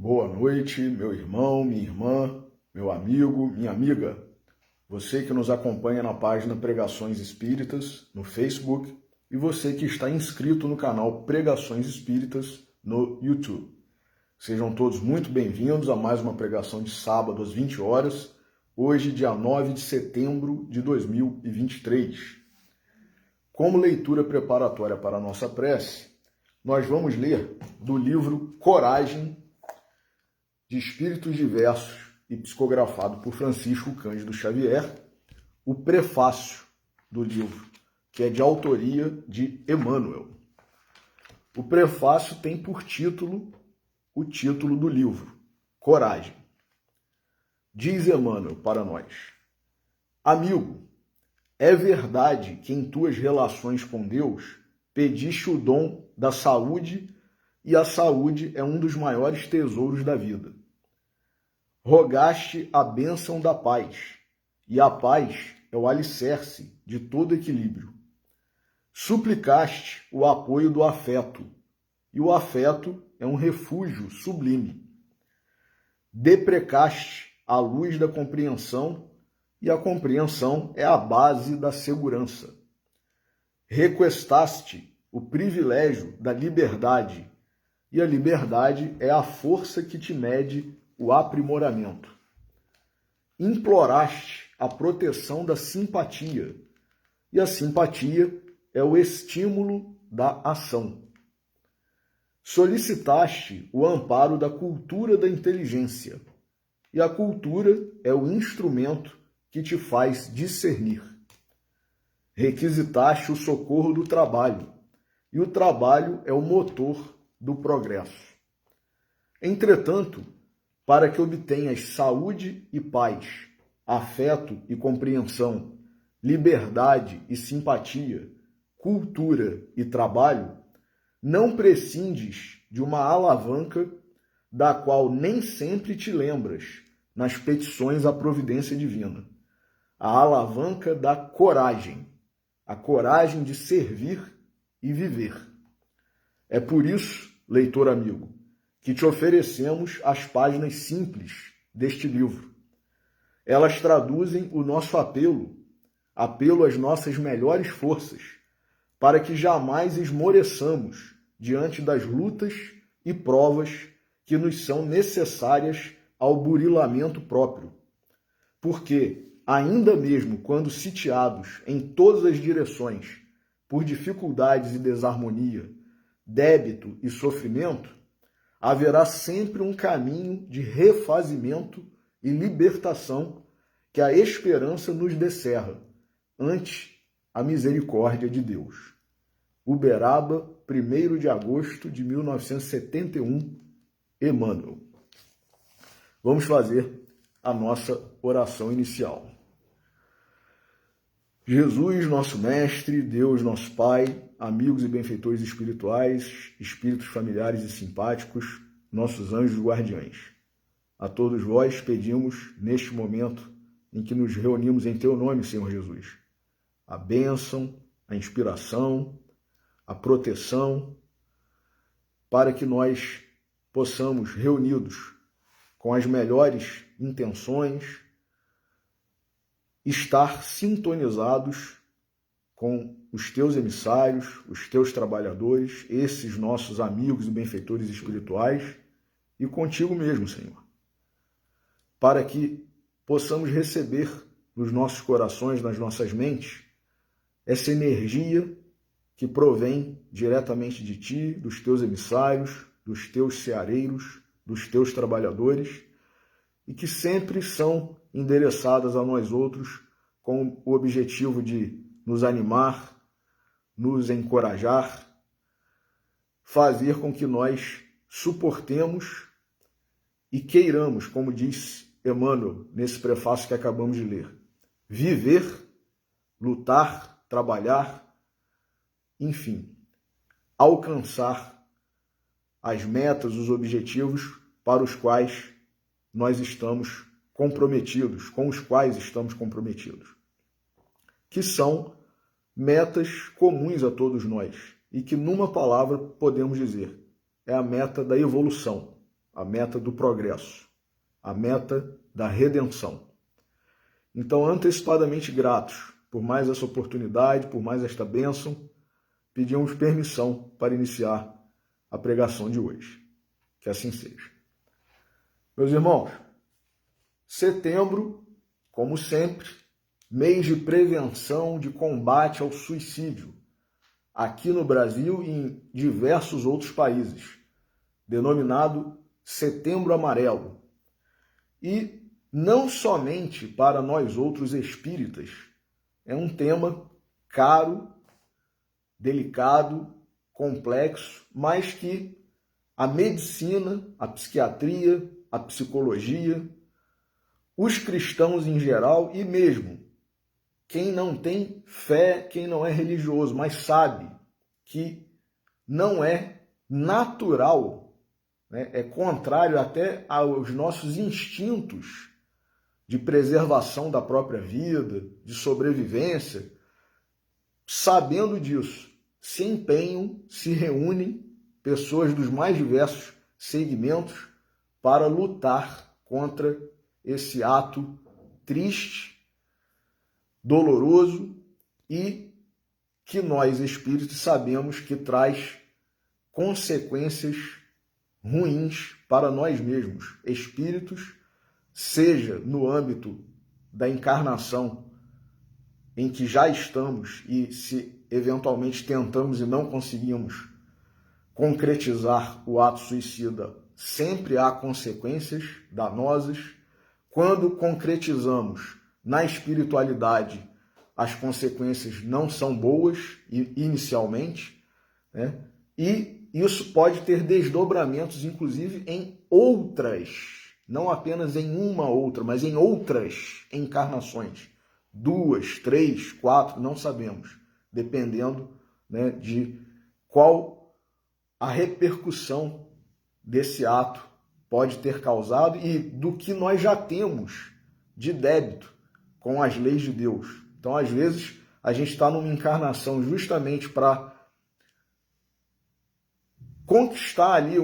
Boa noite, meu irmão, minha irmã, meu amigo, minha amiga. Você que nos acompanha na página Pregações Espíritas no Facebook e você que está inscrito no canal Pregações Espíritas no YouTube. Sejam todos muito bem-vindos a mais uma pregação de sábado às 20 horas, hoje, dia 9 de setembro de 2023. Como leitura preparatória para a nossa prece, nós vamos ler do livro Coragem, de Espíritos Diversos e psicografado por Francisco Cândido Xavier, o prefácio do livro, que é de autoria de Emmanuel. O prefácio tem por título o título do livro, Coragem. Diz Emmanuel para nós: Amigo, é verdade que em tuas relações com Deus pediste o dom da saúde, e a saúde é um dos maiores tesouros da vida. Rogaste a bênção da paz, e a paz é o alicerce de todo equilíbrio. Suplicaste o apoio do afeto, e o afeto é um refúgio sublime. Deprecaste a luz da compreensão, e a compreensão é a base da segurança. Requestaste o privilégio da liberdade, e a liberdade é a força que te mede o aprimoramento. Imploraste a proteção da simpatia, e a simpatia é o estímulo da ação. Solicitaste o amparo da cultura da inteligência, e a cultura é o instrumento que te faz discernir. Requisitaste o socorro do trabalho, e o trabalho é o motor do progresso. Entretanto, para que obtenhas saúde e paz, afeto e compreensão, liberdade e simpatia, cultura e trabalho, não prescindes de uma alavanca da qual nem sempre te lembras nas petições à providência divina. A alavanca da coragem, a coragem de servir e viver. É por isso, leitor amigo, que te oferecemos as páginas simples deste livro. Elas traduzem o nosso apelo às nossas melhores forças, para que jamais esmoreçamos diante das lutas e provas que nos são necessárias ao burilamento próprio. Porque, ainda mesmo quando sitiados em todas as direções por dificuldades e desarmonia, débito e sofrimento, haverá sempre um caminho de refazimento e libertação que a esperança nos descerra, ante a misericórdia de Deus. Uberaba, 1º de agosto de 1971, Emmanuel. Vamos fazer a nossa oração inicial. Jesus, nosso Mestre, Deus, nosso Pai, amigos e benfeitores espirituais, espíritos familiares e simpáticos, nossos anjos guardiães. A todos vós pedimos, neste momento em que nos reunimos em Teu nome, Senhor Jesus, a bênção, a inspiração, a proteção, para que nós possamos, reunidos com as melhores intenções, estar sintonizados com os teus emissários, os teus trabalhadores, esses nossos amigos e benfeitores espirituais, e contigo mesmo, Senhor, para que possamos receber nos nossos corações, nas nossas mentes, essa energia que provém diretamente de ti, dos teus emissários, dos teus ceareiros, dos teus trabalhadores, e que sempre são endereçadas a nós outros com o objetivo de nos animar, nos encorajar, fazer com que nós suportemos e queiramos, como diz Emmanuel nesse prefácio que acabamos de ler, viver, lutar, trabalhar, enfim, alcançar as metas, os objetivos para os quais nós estamos comprometidos, com os quais estamos comprometidos, que são metas comuns a todos nós e que, numa palavra, podemos dizer, é a meta da evolução. a meta do progresso, a meta da redenção. Então, antecipadamente gratos por mais essa oportunidade, por mais esta bênção, pedimos permissão para iniciar a pregação de hoje. Que assim seja. Meus irmãos, setembro, como sempre, mês de prevenção, de combate ao suicídio, aqui no Brasil e em diversos outros países, denominado Setembro Amarelo. E não somente para nós outros espíritas, é um tema caro, delicado, complexo, mas que a medicina, a psiquiatria, a psicologia, os cristãos em geral e mesmo quem não tem fé, quem não é religioso, mas sabe que não é natural, né? É contrário até aos nossos instintos de preservação da própria vida, de sobrevivência, sabendo disso, se empenham, se reúnem pessoas dos mais diversos segmentos para lutar contra esse ato triste, doloroso e que nós, espíritos, sabemos que traz consequências ruins para nós mesmos, espíritos, seja no âmbito da encarnação em que já estamos e se eventualmente tentamos e não conseguimos concretizar o ato suicida, sempre há consequências danosas. Quando concretizamos na espiritualidade, as consequências não são boas inicialmente, né? E isso pode ter desdobramentos, inclusive, em outras, não apenas em uma outra, mas em outras encarnações. 2, 3, 4, não sabemos, dependendo, né, de qual a repercussão desse ato pode ter causado e do que nós já temos de débito com as leis de Deus. Então, às vezes, a gente está numa encarnação justamente para conquistar ali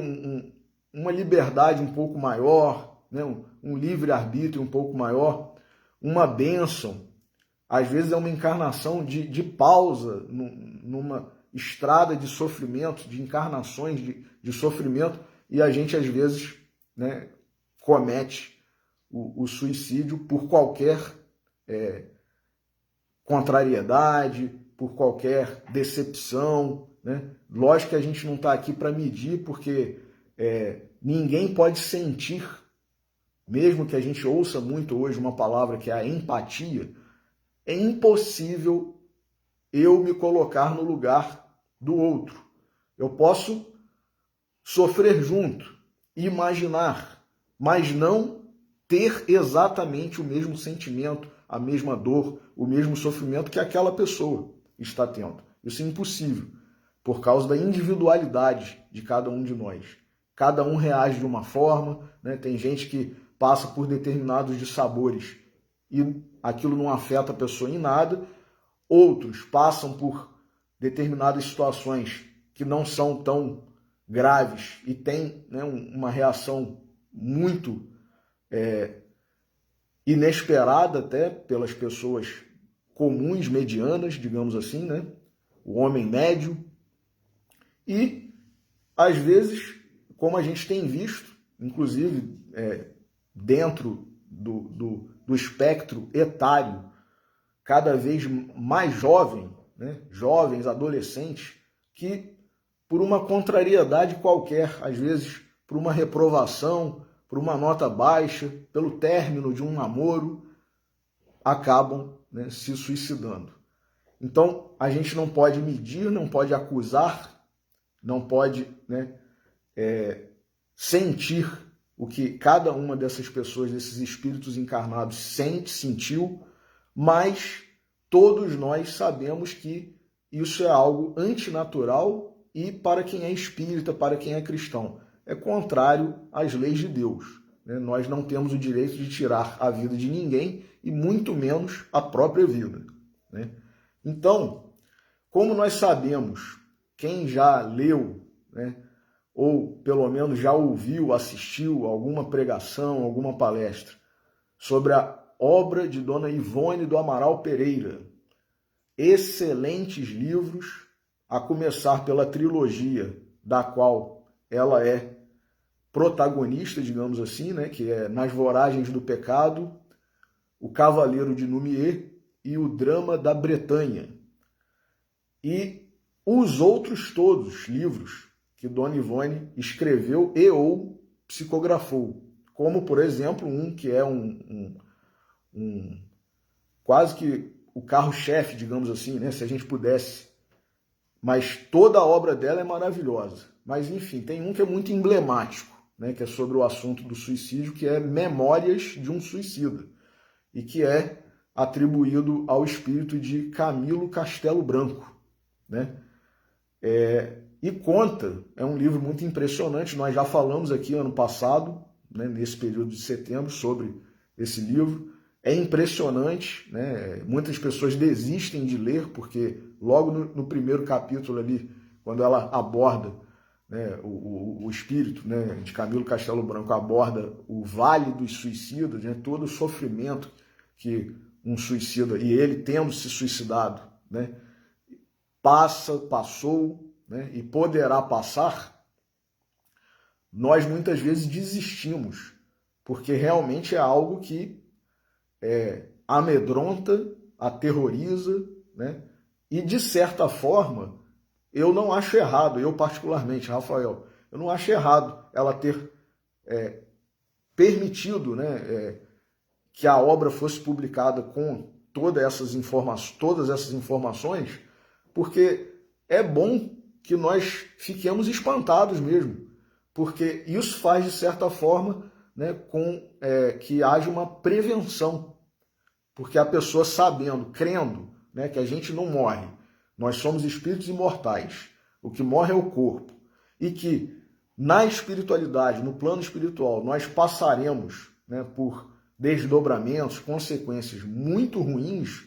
uma liberdade um pouco maior, né? Um livre-arbítrio um pouco maior, uma bênção. Às vezes é uma encarnação de pausa numa estrada de sofrimento, de encarnações de sofrimento, e a gente, às vezes, né, comete o suicídio por qualquer contrariedade, por qualquer decepção, né? Lógico que a gente não está aqui para medir, porque ninguém pode sentir, mesmo que a gente ouça muito hoje uma palavra que é a empatia, é impossível eu me colocar no lugar do outro. Eu posso sofrer junto, imaginar, mas não ter exatamente o mesmo sentimento, a mesma dor, o mesmo sofrimento que aquela pessoa está tendo. Isso é impossível, por causa da individualidade de cada um de nós. Cada um reage de uma forma, né? Tem gente que passa por determinados dissabores e aquilo não afeta a pessoa em nada. Outros passam por determinadas situações que não são tão graves e têm, né, uma reação muito inesperada até pelas pessoas comuns, medianas, digamos assim, né? O homem médio. E, às vezes, como a gente tem visto, inclusive dentro do espectro etário, cada vez mais jovem, né? Jovens, adolescentes, que por uma contrariedade qualquer, às vezes por uma reprovação, por uma nota baixa, pelo término de um namoro, acabam, né, se suicidando. Então, a gente não pode medir, não pode acusar, não pode, né, sentir o que cada uma dessas pessoas, desses espíritos encarnados, sentiu, mas todos nós sabemos que isso é algo antinatural e, para quem é espírita, para quem é cristão, é contrário às leis de Deus, né? Nós não temos o direito de tirar a vida de ninguém e muito menos a própria vida, né? Então, como nós sabemos, quem já leu, né, ou pelo menos já ouviu, assistiu alguma pregação, alguma palestra sobre a obra de Dona Ivone do Amaral Pereira. Excelentes livros, a começar pela trilogia da qual ela é protagonista, digamos assim, né, que é Nas Voragens do Pecado, O Cavaleiro de Numier e O Drama da Bretanha. E os outros todos livros que Dona Ivone escreveu e ou psicografou, como, por exemplo, um que é quase que o carro-chefe, digamos assim, né, se a gente pudesse. Mas toda a obra dela é maravilhosa. Mas, enfim, tem um que é muito emblemático, né, que é sobre o assunto do suicídio, que é Memórias de um Suicida, e que é atribuído ao espírito de Camilo Castelo Branco, né? E conta, é um livro muito impressionante, nós já falamos aqui ano passado, né, nesse período de setembro, sobre esse livro. É impressionante, né? Muitas pessoas desistem de ler, porque logo no primeiro capítulo ali, quando ela aborda, né, o espírito, né, de Camilo Castelo Branco aborda o Vale dos Suicidas, né, todo o sofrimento que um suicida, e ele tendo se suicidado, né, passou, né, e poderá passar, nós muitas vezes desistimos, porque realmente é algo que amedronta, aterroriza, né, e de certa forma, eu não acho errado, eu particularmente, Rafael, eu não acho errado ela ter permitido, né, que a obra fosse publicada com todas essas informações, porque é bom que nós fiquemos espantados mesmo, porque isso faz, de certa forma, né, que haja uma prevenção, porque a pessoa sabendo, crendo, né, que a gente não morre, nós somos espíritos imortais, o que morre é o corpo, e que na espiritualidade, no plano espiritual, nós passaremos, né, por desdobramentos, consequências muito ruins,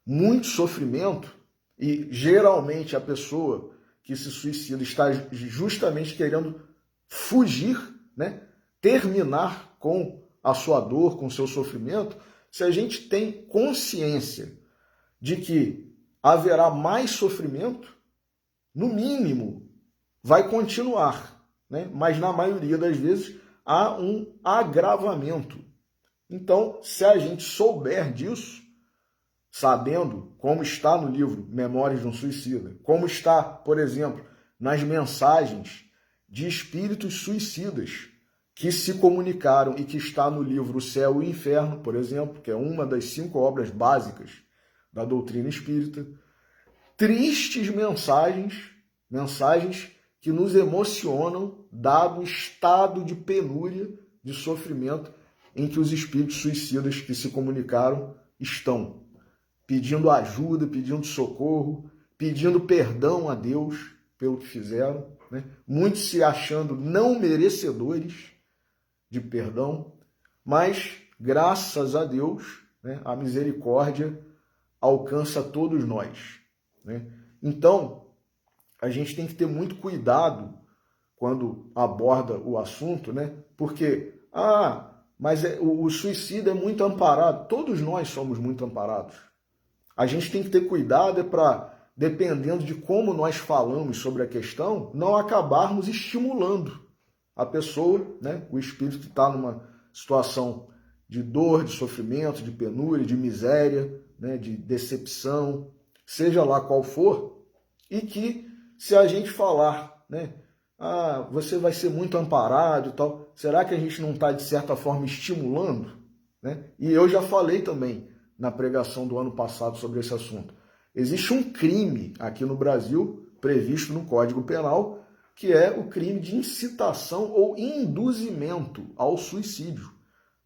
muito sofrimento, e geralmente a pessoa que se suicida está justamente querendo fugir, né, terminar com a sua dor, com o seu sofrimento. Se a gente tem consciência de que haverá mais sofrimento, no mínimo vai continuar, né? Mas na maioria das vezes há um agravamento. Então, se a gente souber disso, sabendo como está no livro Memórias de um Suicida, como está, por exemplo, nas mensagens de espíritos suicidas que se comunicaram e que está no livro O Céu e o Inferno, por exemplo, que é uma das 5 obras básicas da doutrina espírita, tristes mensagens que nos emocionam, dado o estado de penúria, de sofrimento em que os espíritos suicidas que se comunicaram estão, pedindo ajuda, pedindo socorro, pedindo perdão a Deus pelo que fizeram, né? Muitos se achando não merecedores de perdão, mas graças a Deus, né, a misericórdia alcança todos nós, né? Então, a gente tem que ter muito cuidado quando aborda o assunto, né? Porque, mas o suicídio é muito amparado. Todos nós somos muito amparados. A gente tem que ter cuidado para, dependendo de como nós falamos sobre a questão, não acabarmos estimulando a pessoa, né, o espírito que está numa situação de dor, de sofrimento, de penúria, de miséria, né, de decepção, seja lá qual for, e que se a gente falar, né, você vai ser muito amparado e tal, será que a gente não está, de certa forma, estimulando? Né? E eu já falei também na pregação do ano passado sobre esse assunto. Existe um crime aqui no Brasil, previsto no Código Penal, que é o crime de incitação ou induzimento ao suicídio,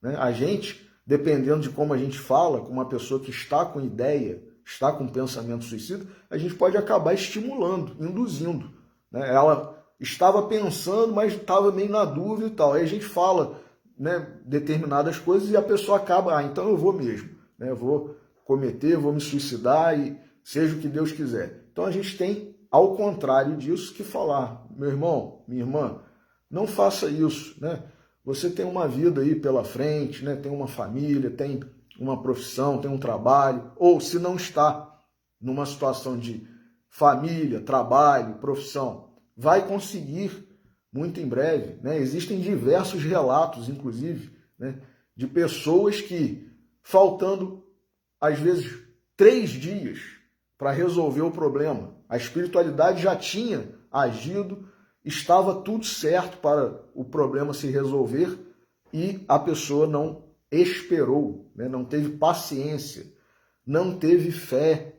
né? A gente, dependendo de como a gente fala com uma pessoa que está com ideia, está com pensamento suicida, a gente pode acabar estimulando, induzindo, né? Ela estava pensando, mas estava meio na dúvida e tal. Aí a gente fala, né, determinadas coisas e a pessoa acaba, então eu vou mesmo, né? Eu vou cometer, vou me suicidar e seja o que Deus quiser. Então a gente tem, ao contrário disso, que falar, meu irmão, minha irmã, Não faça isso, né? Você tem uma vida aí pela frente, né? Tem uma família, tem uma profissão, tem um trabalho, ou se não está numa situação de família, trabalho, profissão, vai conseguir muito em breve, né? Existem diversos relatos, inclusive, né, de pessoas que, faltando às vezes 3 dias para resolver o problema, a espiritualidade já tinha agido, estava tudo certo para o problema se resolver e a pessoa não esperou, né? Não teve paciência, não teve fé.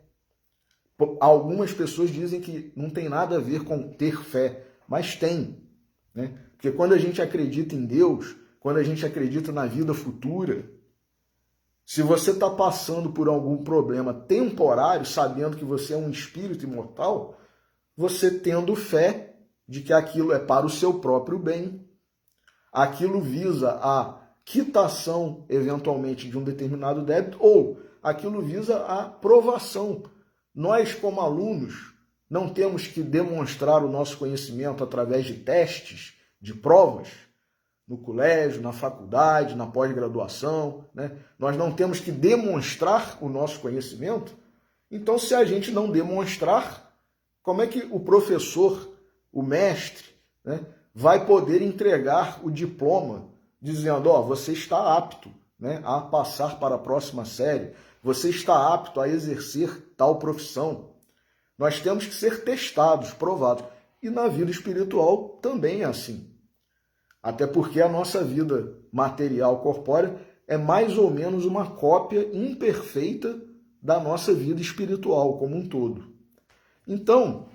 Algumas pessoas dizem que não tem nada a ver com ter fé, mas tem, né? Porque quando a gente acredita em Deus, quando a gente acredita na vida futura, se você está passando por algum problema temporário, sabendo que você é um espírito imortal, você tendo fé de que aquilo é para o seu próprio bem, aquilo visa a quitação, eventualmente, de um determinado débito, ou aquilo visa a provação. Nós, como alunos, não temos que demonstrar o nosso conhecimento através de testes, de provas, no colégio, na faculdade, na pós-graduação, né? Nós não temos que demonstrar o nosso conhecimento. Então, se a gente não demonstrar, como é que o professor, o mestre, né, vai poder entregar o diploma dizendo, ó, você está apto, né, a passar para a próxima série, você está apto a exercer tal profissão. Nós temos que ser testados, provados. E na vida espiritual também é assim. Até porque a nossa vida material corpórea é mais ou menos uma cópia imperfeita da nossa vida espiritual como um todo. Então,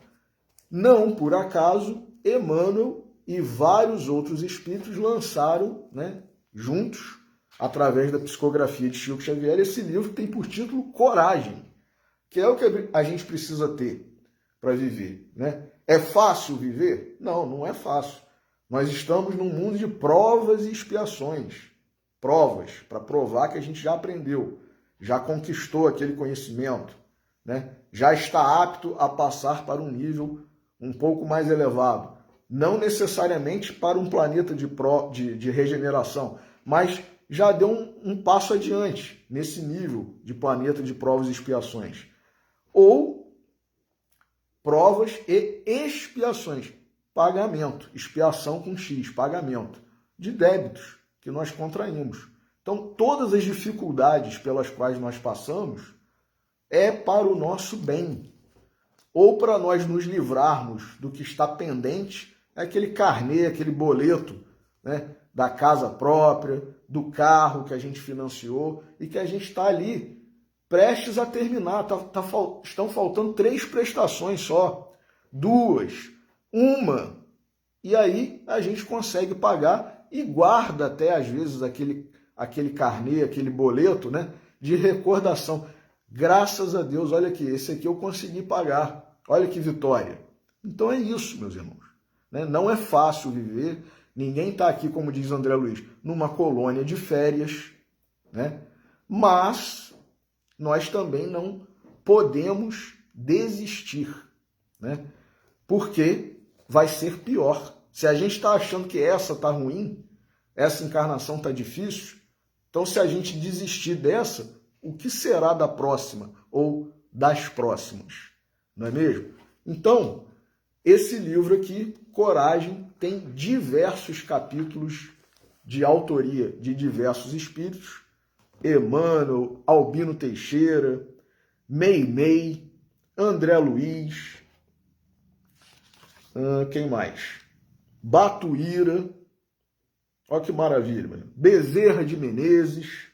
não por acaso, Emmanuel e vários outros espíritos lançaram, né, juntos, através da psicografia de Chico Xavier, esse livro que tem por título Coragem, que é o que a gente precisa ter para viver, né? É fácil viver? Não, não é fácil. Nós estamos num mundo de provas e expiações. Provas, para provar que a gente já aprendeu, já conquistou aquele conhecimento, né? Já está apto a passar para um nível um pouco mais elevado. Não necessariamente para um planeta de regeneração, mas já deu um passo adiante nesse nível de planeta de provas e expiações. Ou provas e expiações. Pagamento, expiação com X, pagamento de débitos que nós contraímos. Então, todas as dificuldades pelas quais nós passamos é para o nosso bem. Ou para nós nos livrarmos do que está pendente, é aquele carnê, aquele boleto, né, da casa própria, do carro que a gente financiou e que a gente está ali prestes a terminar. Estão faltando 3 prestações só, 2, uma, e aí a gente consegue pagar e guarda até às vezes aquele carnê, aquele boleto, né, de recordação. Graças a Deus, olha aqui, esse aqui eu consegui pagar, olha que vitória. Então é isso, meus irmãos, né? Não é fácil viver, ninguém está aqui, como diz André Luiz, numa colônia de férias, né? Mas nós também não podemos desistir, né? Porque vai ser pior. Se a gente está achando que essa está ruim, essa encarnação está difícil, então se a gente desistir dessa, o que será da próxima ou das próximas? Não é mesmo? Então, esse livro aqui, Coragem, tem diversos capítulos de autoria de diversos espíritos. Emmanuel, Albino Teixeira, Meimei, André Luiz, quem mais? Batuíra, olha que maravilha, mano. Bezerra de Menezes.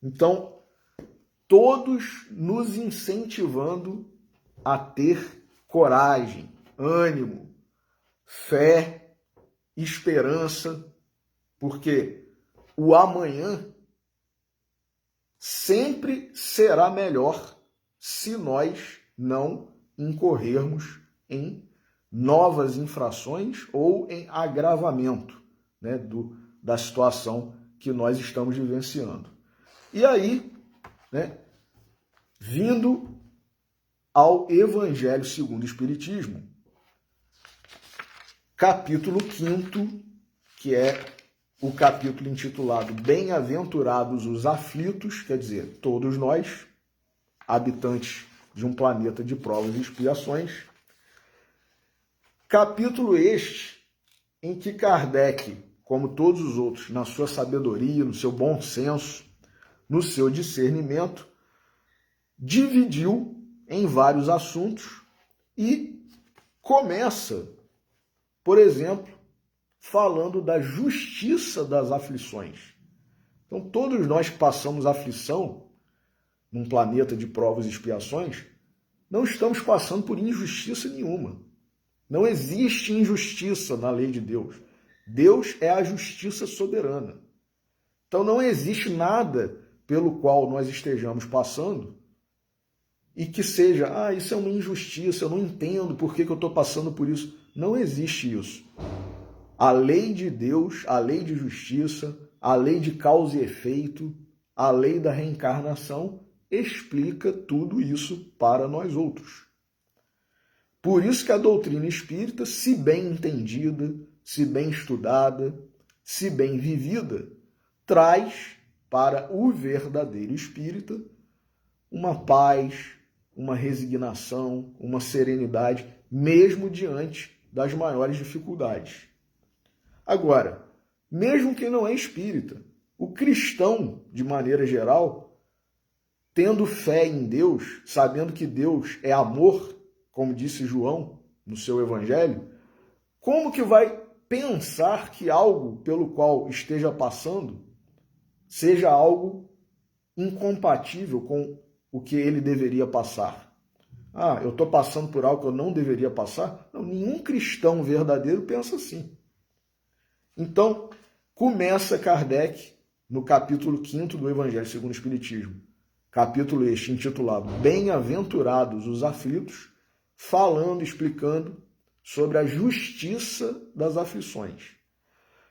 Então, todos nos incentivando a ter coragem, ânimo, fé, esperança, porque o amanhã sempre será melhor se nós não incorrermos em novas infrações ou em agravamento, né, da situação que nós estamos vivenciando. E aí, né, vindo ao Evangelho segundo o Espiritismo, capítulo 5º, que é o capítulo intitulado Bem-aventurados os aflitos, quer dizer, todos nós, habitantes de um planeta de provas e expiações. Capítulo este em que Kardec, como todos os outros, na sua sabedoria, no seu bom senso, no seu discernimento, dividiu em vários assuntos e começa, por exemplo, falando da justiça das aflições. Então, todos nós que passamos aflição num planeta de provas e expiações, não estamos passando por injustiça nenhuma. Não existe injustiça na lei de Deus. Deus é a justiça soberana. Então, não existe nada pelo qual nós estejamos passando e que seja, isso é uma injustiça, eu não entendo por que eu estou passando por isso. Não existe isso. A lei de Deus, a lei de justiça, a lei de causa e efeito, a lei da reencarnação explica tudo isso para nós outros. Por isso que a doutrina espírita, se bem entendida, se bem estudada, se bem vivida, traz para o verdadeiro espírita uma paz, uma resignação, uma serenidade, mesmo diante das maiores dificuldades. Agora, mesmo quem não é espírita, o cristão, de maneira geral, tendo fé em Deus, sabendo que Deus é amor, como disse João no seu evangelho, como que vai pensar que algo pelo qual esteja passando seja algo incompatível com o que ele deveria passar? Eu estou passando por algo que eu não deveria passar? Não, nenhum cristão verdadeiro pensa assim. Então, começa Kardec no capítulo 5º do Evangelho segundo o Espiritismo, capítulo este intitulado Bem-aventurados os aflitos, falando, explicando sobre a justiça das aflições.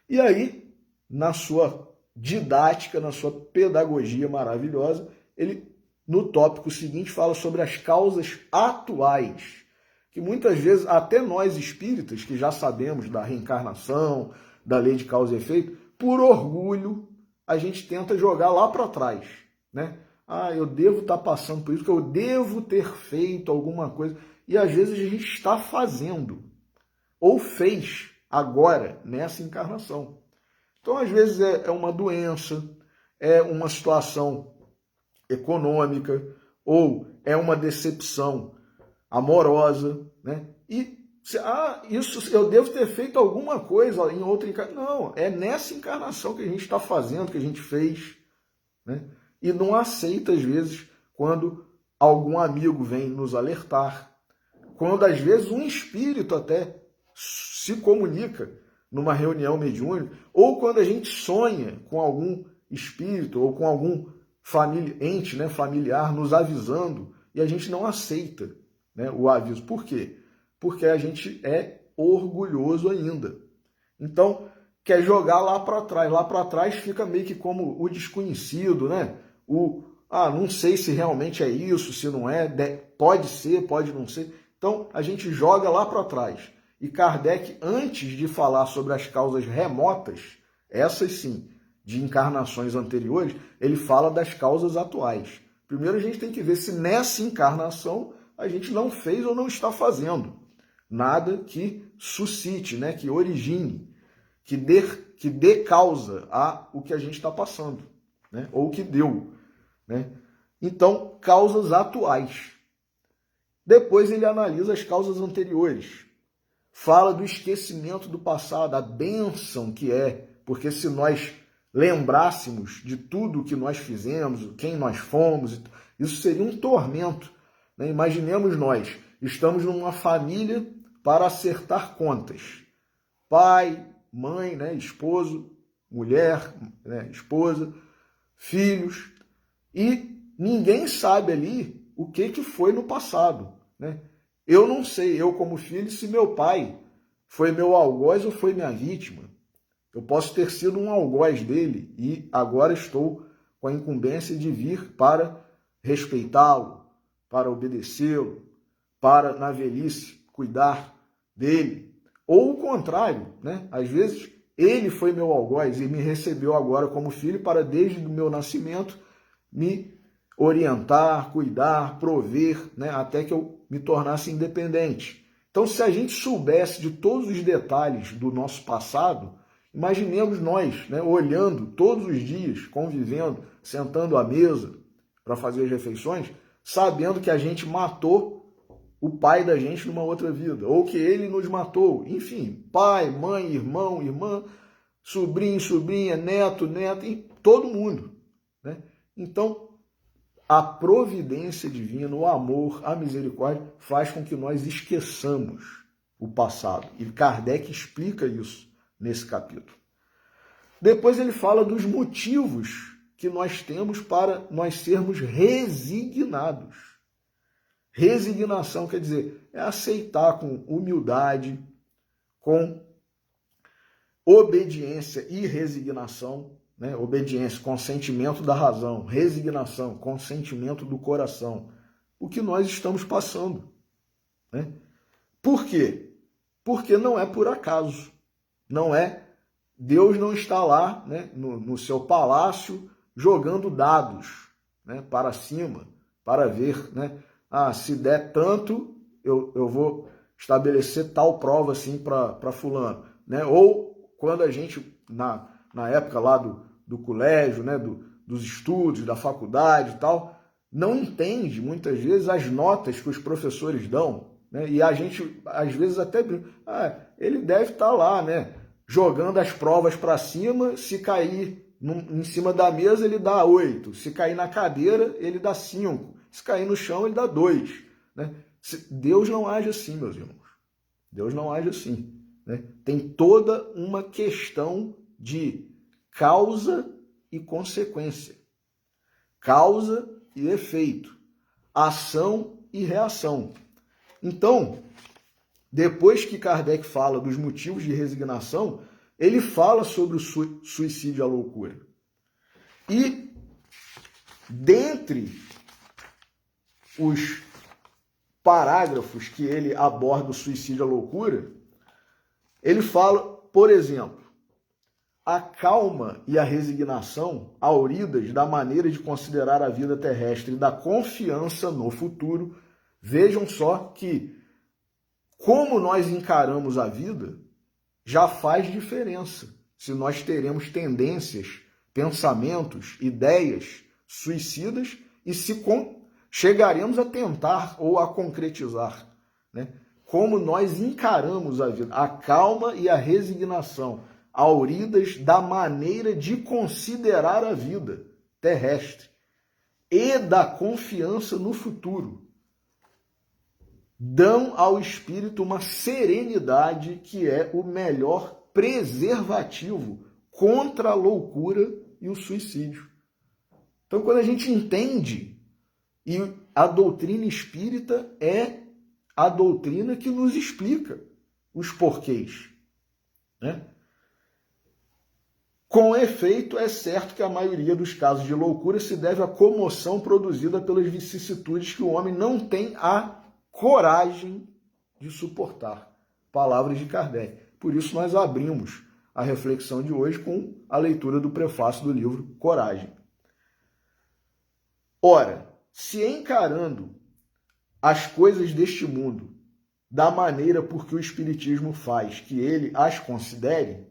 E aí, na sua didática, na sua pedagogia maravilhosa, ele, no tópico seguinte, fala sobre as causas atuais, que muitas vezes até nós espíritas, que já sabemos da reencarnação, da lei de causa e efeito, por orgulho, a gente tenta jogar lá para trás, né? Eu devo estar passando por isso, que eu devo ter feito alguma coisa. E às vezes a gente está fazendo, ou fez agora, nessa encarnação. Então, às vezes é uma doença, é uma situação econômica, ou é uma decepção amorosa, né? E isso eu devo ter feito alguma coisa em outra encarnação. Não, é nessa encarnação que a gente está fazendo, que a gente fez, né? E não aceita, às vezes, quando algum amigo vem nos alertar, quando, às vezes, um espírito até se comunica numa reunião mediúnica, ou quando a gente sonha com algum espírito ou com algum ente, né, familiar nos avisando, e a gente não aceita, né, o aviso. Por quê? Porque a gente é orgulhoso ainda. Então, quer jogar lá para trás. Lá para trás fica meio que como o desconhecido, né? Não sei se realmente é isso, se não é, pode ser, pode não ser. Então, a gente joga lá para trás. E Kardec, antes de falar sobre as causas remotas, essas sim, de encarnações anteriores, ele fala das causas atuais. Primeiro a gente tem que ver se nessa encarnação a gente não fez ou não está fazendo nada que suscite, né, que origine, que dê causa a o que a gente está passando, né, ou que deu, né? Então, causas atuais. Depois ele analisa as causas anteriores. Fala do esquecimento do passado, a bênção que é, porque se nós lembrássemos de tudo o que nós fizemos, quem nós fomos, isso seria um tormento, né? Imaginemos nós, estamos numa família para acertar contas. Pai, mãe, né, esposo, mulher, né, esposa, filhos, e ninguém sabe ali o que foi no passado, né? Eu não sei, eu como filho, se meu pai foi meu algoz ou foi minha vítima. Eu posso ter sido um algoz dele e agora estou com a incumbência de vir para respeitá-lo, para obedecê-lo, para, na velhice, cuidar dele, Ou o contrário, né? Às vezes ele foi meu algoz e me recebeu agora como filho para, desde o meu nascimento, me orientar, cuidar, prover, né? Até que eu me tornasse independente. Então, se a gente soubesse de todos os detalhes do nosso passado, imaginemos nós, né, olhando todos os dias, convivendo, sentando à mesa para fazer as refeições, sabendo que a gente matou o pai da gente numa outra vida, ou que ele nos matou. Enfim, pai, mãe, irmão, irmã, sobrinho, sobrinha, neto, neta, e todo mundo, né? Então, a providência divina, o amor, a misericórdia, faz com que nós esqueçamos o passado. E Kardec explica isso nesse capítulo. Depois ele fala dos motivos que nós temos para nós sermos resignados. Resignação quer dizer, é aceitar com humildade, com obediência e resignação, né? Obediência, consentimento da razão, resignação, consentimento do coração, o que nós estamos passando, né? Por quê? Porque não é por acaso, não é, Deus não está lá, né, no seu palácio jogando dados, né, para cima, para ver, né, se der tanto, eu vou estabelecer tal prova assim para fulano, né? Ou quando a gente, na época lá do colégio, né, dos estudos, da faculdade e tal, não entende muitas vezes as notas que os professores dão, né? E a gente às vezes até ele deve estar lá, né, jogando as provas para cima, se cair em cima da mesa ele dá 8, se cair na cadeira ele dá 5, se cair no chão ele dá 2, né? Deus não age assim, meus irmãos. Deus não age assim, né? Tem toda uma questão de causa e consequência, causa e efeito, ação e reação. Então, depois que Kardec fala dos motivos de resignação, ele fala sobre o suicídio e a loucura. E, dentre os parágrafos que ele aborda o suicídio e a loucura, ele fala, por exemplo, a calma e a resignação, auridas da maneira de considerar a vida terrestre e da confiança no futuro. Vejam só que, como nós encaramos a vida, já faz diferença se nós teremos tendências, pensamentos, ideias suicidas e se chegaremos a tentar ou a concretizar, né? Como nós encaramos a vida, a calma e a resignação, auridas da maneira de considerar a vida terrestre e da confiança no futuro, dão ao espírito uma serenidade que é o melhor preservativo contra a loucura e o suicídio. Então, quando a gente entende, e a doutrina espírita é a doutrina que nos explica os porquês, né? Com efeito, é certo que a maioria dos casos de loucura se deve à comoção produzida pelas vicissitudes que o homem não tem a coragem de suportar. Palavras de Kardec. Por isso nós abrimos a reflexão de hoje com a leitura do prefácio do livro Coragem. Ora, se encarando as coisas deste mundo da maneira por que o Espiritismo faz que ele as considere,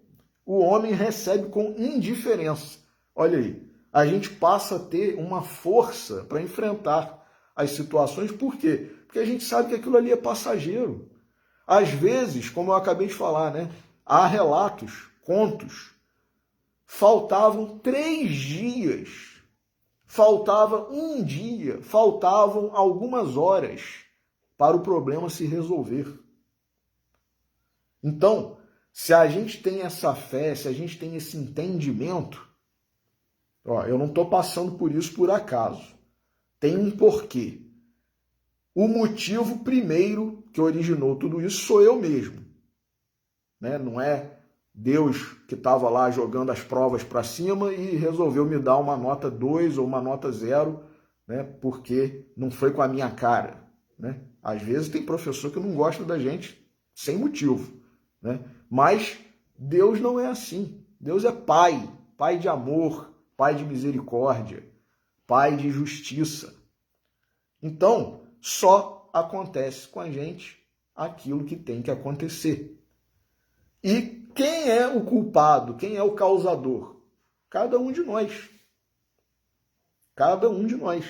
o homem recebe com indiferença. Olha aí, a gente passa a ter uma força para enfrentar as situações. Por quê? Porque a gente sabe que aquilo ali é passageiro. Às vezes, como eu acabei de falar, né, há relatos, contos, faltavam 3 dias, faltava 1 dia, faltavam algumas horas para o problema se resolver. Então, se a gente tem essa fé, se a gente tem esse entendimento, eu não estou passando por isso por acaso. Tem um porquê. O motivo primeiro que originou tudo isso sou eu mesmo, né? Não é Deus que estava lá jogando as provas para cima e resolveu me dar uma nota 2 ou uma nota 0, né? Porque não foi com a minha cara, né? Às vezes tem professor que não gosta da gente sem motivo, né? Mas Deus não é assim. Deus é Pai, Pai de amor, Pai de misericórdia, Pai de justiça. Então, só acontece com a gente aquilo que tem que acontecer. E quem é o culpado? Quem é o causador? Cada um de nós. Cada um de nós.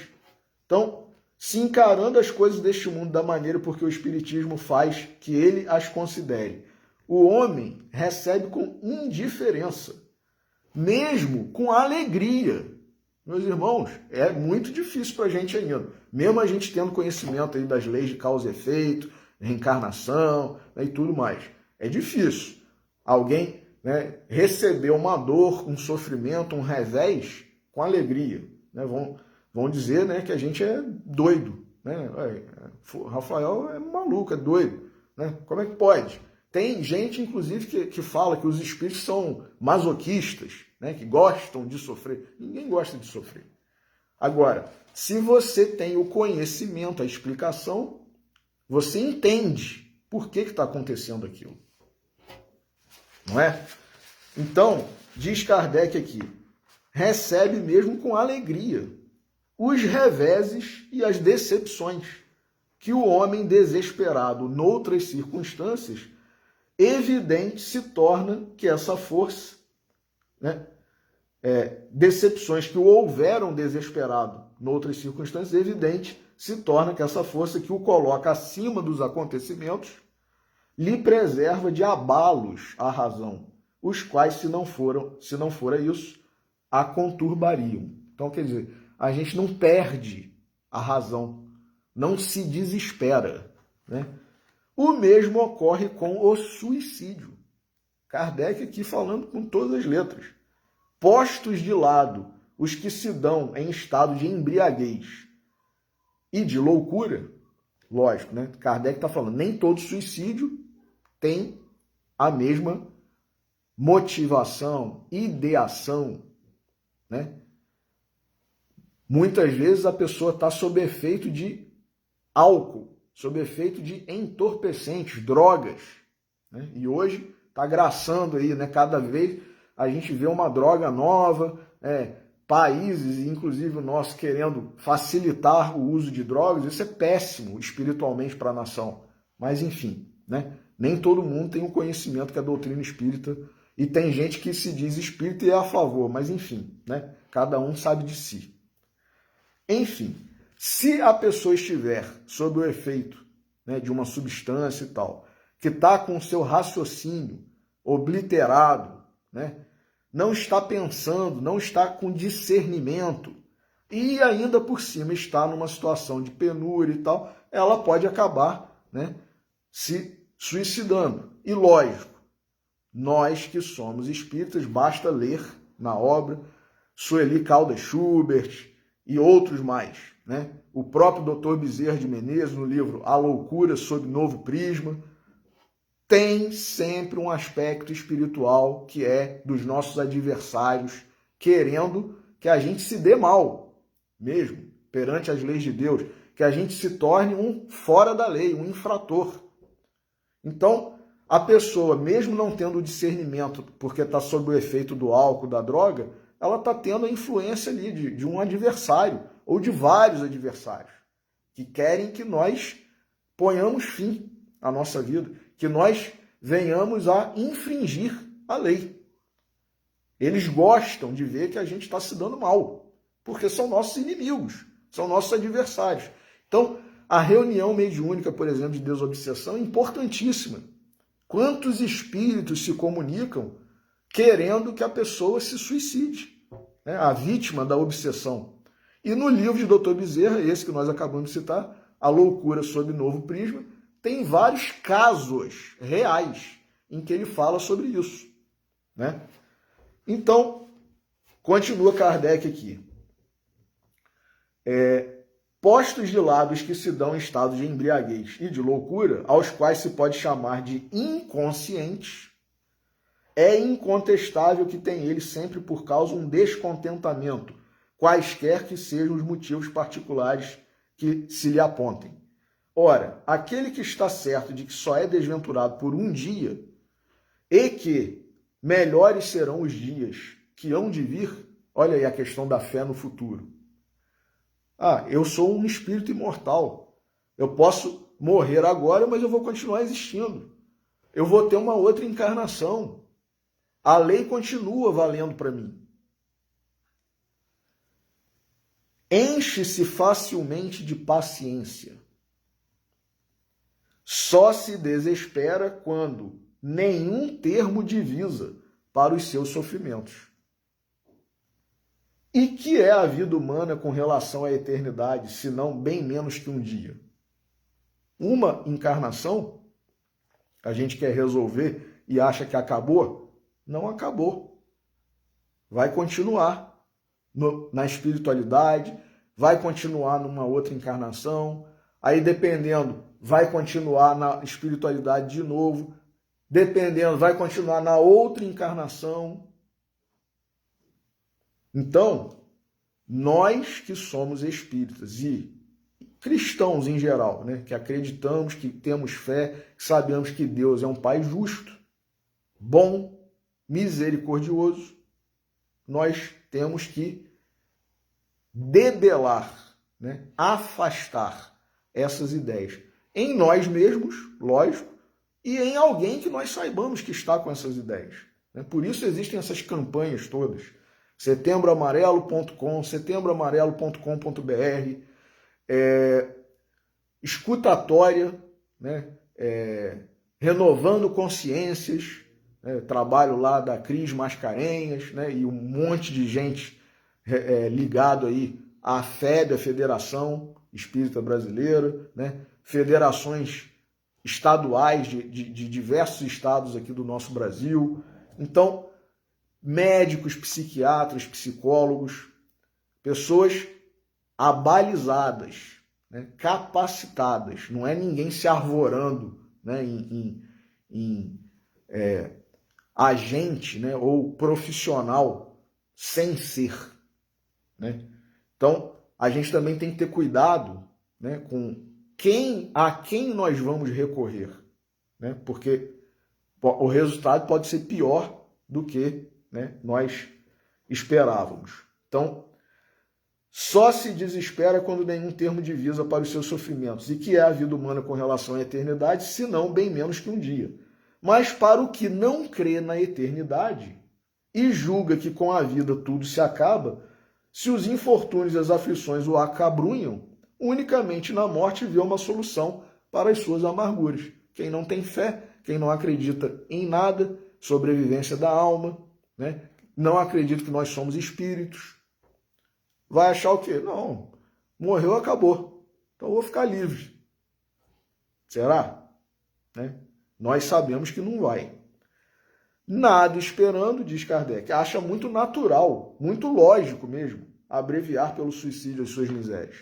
Então, se encarando as coisas deste mundo da maneira porque o Espiritismo faz que ele as considere, o homem recebe com indiferença, mesmo com alegria. Meus irmãos, é muito difícil para a gente ainda. Mesmo a gente tendo conhecimento aí das leis de causa e efeito, reencarnação, né, e tudo mais. É difícil alguém, né, receber uma dor, um sofrimento, um revés com alegria. Né? Vão dizer, né, que a gente é doido. Né? Rafael é maluco, é doido. Né? Como é que pode? Tem gente, inclusive, que fala que os espíritos são masoquistas, né, que gostam de sofrer. Ninguém gosta de sofrer. Agora, se você tem o conhecimento, a explicação, você entende por que está acontecendo aquilo. Não é? Então, diz Kardec aqui, recebe mesmo com alegria os reveses e as decepções que o homem desesperado noutras circunstâncias, evidente se torna que essa força, né, decepções que o houveram desesperado noutras circunstâncias, evidente se torna que essa força que o coloca acima dos acontecimentos lhe preserva de abalos à razão, os quais, se não fora isso, a conturbariam. Então, quer dizer, a gente não perde a razão, não se desespera, né? O mesmo ocorre com o suicídio. Kardec aqui falando com todas as letras. Postos de lado os que se dão em estado de embriaguez e de loucura, lógico, né? Kardec está falando, nem todo suicídio tem a mesma motivação, ideação, né? Muitas vezes a pessoa está sob efeito de álcool, sob efeito de entorpecentes, drogas, né? E hoje está graçando aí, né? Cada vez a gente vê uma droga nova, países, inclusive o nosso, querendo facilitar o uso de drogas. Isso é péssimo espiritualmente para a nação. Mas, enfim, né? Nem todo mundo tem o conhecimento que a doutrina espírita, e tem gente que se diz espírita e é a favor, mas enfim, né? Cada um sabe de si. Enfim, se a pessoa estiver sob o efeito, né, de uma substância e tal, que está com o seu raciocínio obliterado, né, não está pensando, não está com discernimento, e ainda por cima está numa situação de penúria e tal, ela pode acabar, né, se suicidando. E lógico, nós que somos espíritas, basta ler na obra Sueli Caldas Schubert e outros mais, né? O próprio Dr. Bezerra de Menezes, no livro A Loucura sob Novo Prisma, tem sempre um aspecto espiritual que é dos nossos adversários, querendo que a gente se dê mal, mesmo, perante as leis de Deus, que a gente se torne um fora da lei, um infrator. Então, a pessoa, mesmo não tendo o discernimento, porque está sob o efeito do álcool, da droga, ela está tendo a influência ali de um adversário, ou de vários adversários, que querem que nós ponhamos fim à nossa vida, que nós venhamos a infringir a lei. Eles gostam de ver que a gente está se dando mal, porque são nossos inimigos, são nossos adversários. Então, a reunião mediúnica, por exemplo, de desobsessão é importantíssima. Quantos espíritos se comunicam querendo que a pessoa se suicide, né? A vítima da obsessão. E no livro de Dr. Bezerra, esse que nós acabamos de citar, A Loucura sob Novo Prisma, tem vários casos reais em que ele fala sobre isso, né? Então, continua Kardec aqui. Postos de lado os que se dão em estado de embriaguez e de loucura, aos quais se pode chamar de inconscientes, é incontestável que tem ele sempre por causa um descontentamento, quaisquer que sejam os motivos particulares que se lhe apontem. Ora, aquele que está certo de que só é desventurado por um dia, e que melhores serão os dias que hão de vir. Olha aí a questão da fé no futuro. Eu sou um espírito imortal. Eu posso morrer agora, mas eu vou continuar existindo. Eu vou ter uma outra encarnação. A lei continua valendo para mim. Enche-se facilmente de paciência. Só se desespera quando nenhum termo divisa para os seus sofrimentos. E que é a vida humana com relação à eternidade, se não bem menos que um dia? Uma encarnação, a gente quer resolver e acha que acabou? Não acabou. Vai continuar na espiritualidade, vai continuar numa outra encarnação, aí dependendo, vai continuar na espiritualidade de novo, dependendo, vai continuar na outra encarnação. Então, nós que somos espíritas e cristãos em geral, né, que acreditamos, que temos fé, que sabemos que Deus é um Pai justo, bom, misericordioso, nós temos que debelar, né, afastar essas ideias em nós mesmos, lógico, e em alguém que nós saibamos que está com essas ideias. Por isso existem essas campanhas todas. setembroamarelo.com, setembroamarelo.com.br, escutatória, né? Renovando consciências, né? Trabalho lá da Cris Mascarenhas, né? E um monte de gente ligado aí à FEB, a Federação Espírita Brasileira, né? Federações estaduais de diversos estados aqui do nosso Brasil. Então, médicos, psiquiatras, psicólogos, pessoas abalizadas, né, capacitadas, não é ninguém se arvorando, né, em agente, né, ou profissional sem ser. Né? Então, a gente também tem que ter cuidado, né, com a quem nós vamos recorrer, né, porque o resultado pode ser pior do que, né, nós esperávamos. Então, só se desespera quando nenhum termo divisa para os seus sofrimentos. E que é a vida humana com relação à eternidade, se não bem menos que um dia. Mas para o que não crê na eternidade e julga que com a vida tudo se acaba, se os infortúnios e as aflições o acabrunham, unicamente na morte vê uma solução para as suas amarguras. Quem não tem fé, quem não acredita em nada, sobrevivência da alma, né? Não acredita que nós somos espíritos, vai achar o quê? Não, morreu, acabou. Então eu vou ficar livre. Será? Né? Nós sabemos que não vai. Nada esperando, diz Kardec, acha muito natural, muito lógico mesmo, abreviar pelo suicídio as suas misérias.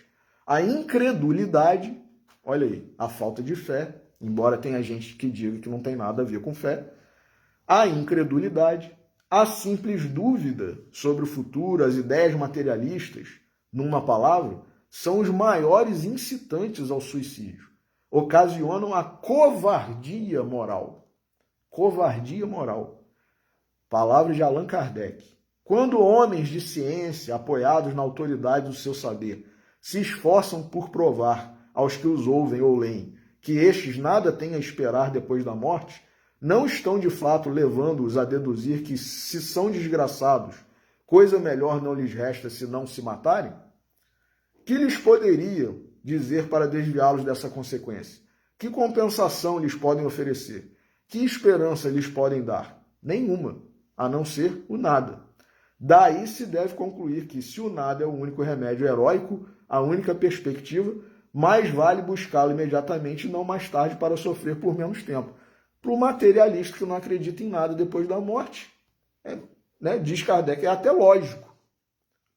A incredulidade, olha aí, a falta de fé, embora tenha gente que diga que não tem nada a ver com fé, a incredulidade, a simples dúvida sobre o futuro, as ideias materialistas, numa palavra, são os maiores incitantes ao suicídio. Ocasionam a covardia moral. Covardia moral. Palavra de Allan Kardec. Quando homens de ciência, apoiados na autoridade do seu saber, se esforçam por provar aos que os ouvem ou leem que estes nada têm a esperar depois da morte, não estão de fato levando-os a deduzir que, se são desgraçados, coisa melhor não lhes resta senão se matarem? Que lhes poderia dizer para desviá-los dessa consequência? Que compensação lhes podem oferecer? Que esperança lhes podem dar? Nenhuma, a não ser o nada. Daí se deve concluir que, se o nada é o único remédio heróico, a única perspectiva, mais vale buscá-lo imediatamente e não mais tarde para sofrer por menos tempo. Para o materialista que não acredita em nada depois da morte, né, diz Kardec, é até lógico.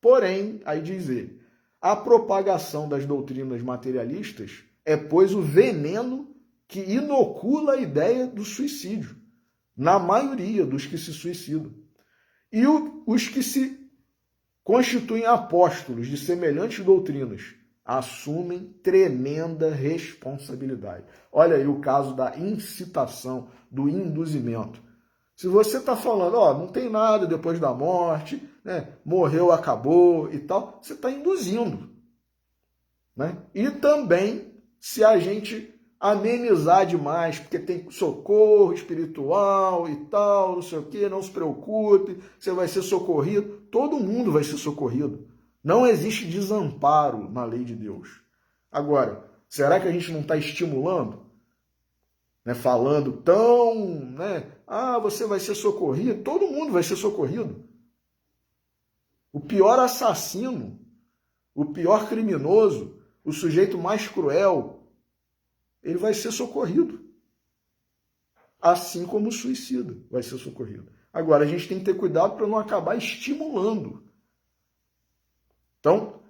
Porém, aí diz ele, a propagação das doutrinas materialistas é, pois, o veneno que inocula a ideia do suicídio, na maioria dos que se suicidam. E os que se constituem apóstolos de semelhantes doutrinas assumem tremenda responsabilidade. Olha aí o caso da incitação, do induzimento. Se você está falando, não tem nada depois da morte, né? Morreu, acabou e tal, você está induzindo. Né? E também, se a gente amenizar demais, porque tem socorro espiritual e tal, não sei o quê, não se preocupe, você vai ser socorrido. Todo mundo vai ser socorrido. Não existe desamparo na lei de Deus. Agora, será que a gente não está estimulando? Né, falando tão, né? Você vai ser socorrido. Todo mundo vai ser socorrido. O pior assassino, o pior criminoso, o sujeito mais cruel, ele vai ser socorrido. Assim como o suicida vai ser socorrido. Agora, a gente tem que ter cuidado para não acabar estimulando. Então,